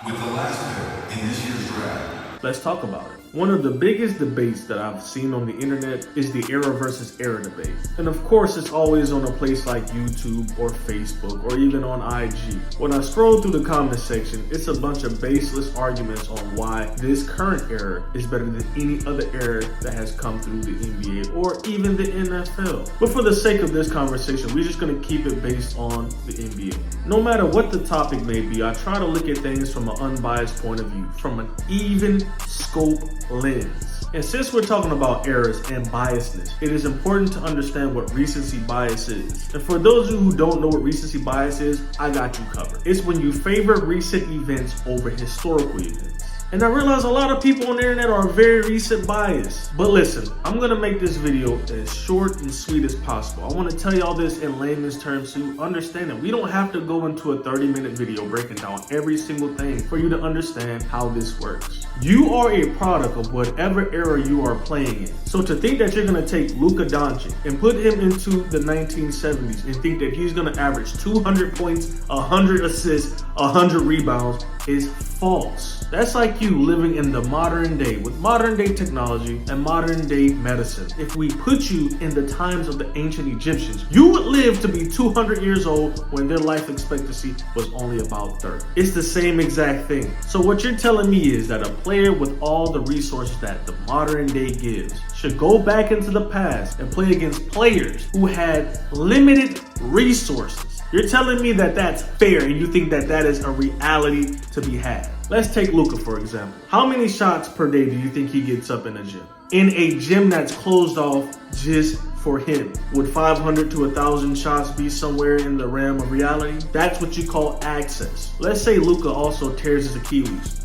With the last pick in this year's draft. Let's talk about it. One of the biggest debates that I've seen on the internet is the era versus era debate. And of course, it's always on a place like YouTube or Facebook or even on IG. When I scroll through the comment section, it's a bunch of baseless arguments on why this current era is better than any other era that has come through the NBA or even the NFL. But for the sake of this conversation, we're just gonna keep it based on the NBA. No matter what the topic may be, I try to look at things from an unbiased point of view, from an even scope lens. And since we're talking about eras and biasness, it is important to understand what recency bias is. And for those of you who don't know what recency bias is, I got you covered. It's when you favor recent events over historical events. And I realize a lot of people on the internet are very recent biased. But listen, I'm gonna make this video as short and sweet as possible. I wanna tell y'all this in layman's terms so you understand it. We don't have to go into a 30-minute video breaking down every single thing for you to understand how this works. You are a product of whatever era you are playing in. So to think that you're gonna take Luka Doncic and put him into the 1970s and think that he's gonna average 200 points, 100 assists, 100 rebounds is false. That's like you living in the modern day with modern day technology and modern day medicine. If we put you in the times of the ancient Egyptians, you would live to be 200 years old when their life expectancy was only about 30. It's the same exact thing. So what you're telling me is that a player with all the resources that the modern day gives should go back into the past and play against players who had limited resources. You're telling me that that's fair and you think that that is a reality to be had. Let's take Luka for example. How many shots per day do you think he gets up in a gym? In a gym that's closed off just for him. Would 500 to 1,000 shots be somewhere in the realm of reality? That's what you call access. Let's say Luka also tears his Achilles.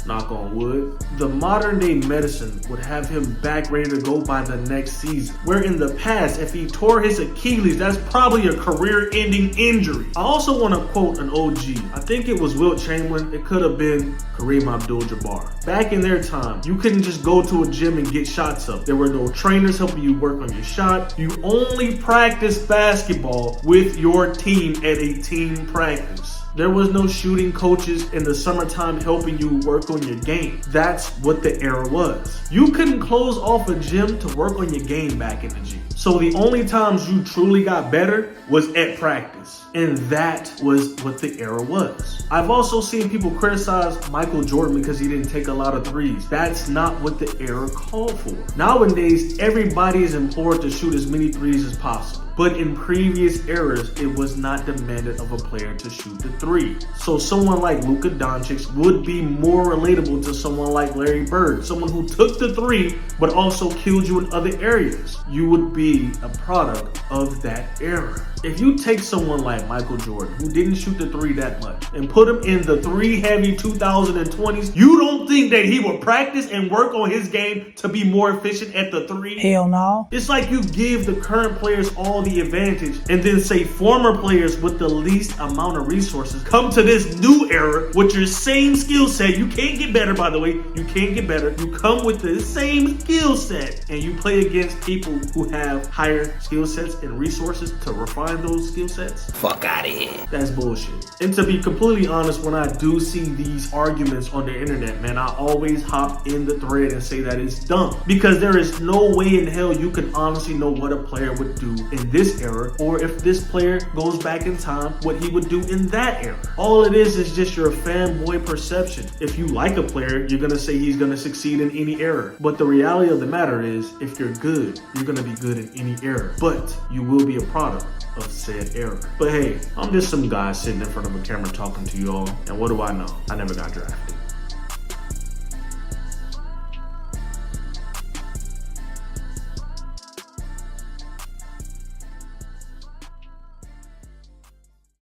Knock on wood. The modern day medicine would have him back ready to go by the next season. Where in the past, if he tore his Achilles, that's probably a career-ending injury. I also want to quote an OG. I think it was Wilt Chamberlain. It could have been Kareem Abdul-Jabbar. Back in their time, you couldn't just go to a gym and get shots up. There were no trainers helping you work on your shot. You only practiced basketball with your team at a team practice. There was no shooting coaches in the summertime helping you work on your game. That's what the era was. You couldn't close off a gym to work on your game back in the gym. So the only times you truly got better was at practice. And that was what the era was. I've also seen people criticize Michael Jordan because he didn't take a lot of threes. That's not what the era called for. Nowadays, everybody is implored to shoot as many threes as possible. But in previous eras, it was not demanded of a player to shoot the three. So someone like Luka Doncic would be more relatable to someone like Larry Bird, someone who took the three, but also killed you in other areas. You would be a product of that era. If you take someone like Michael Jordan, who didn't shoot the three that much, and put him in the three-heavy 2020s, you don't think that he would practice and work on his game to be more efficient at the three? Hell no. It's like you give the current players all the advantage and then say former players with the least amount of resources come to this new era with your same skill set. You can't get better, by the way. You can't get better. You come with the same skill set and you play against people who have higher skill sets and resources to refine those skill sets. Fuck out of here. That's bullshit. And to be completely honest, when I do see these arguments on the internet, man, I always hop in the thread and say that it's dumb. Because there is no way in hell you can honestly know what a player would do in this era, or if this player goes back in time, what he would do in that era. All it is just your fanboy perception. If you like a player, you're gonna say he's gonna succeed in any era. But the reality of the matter is, if you're good, you're gonna be good in any era. But you will be a product of said era. But hey, I'm just some guy sitting in front of a camera talking to you all, and what do I know? I never got drafted.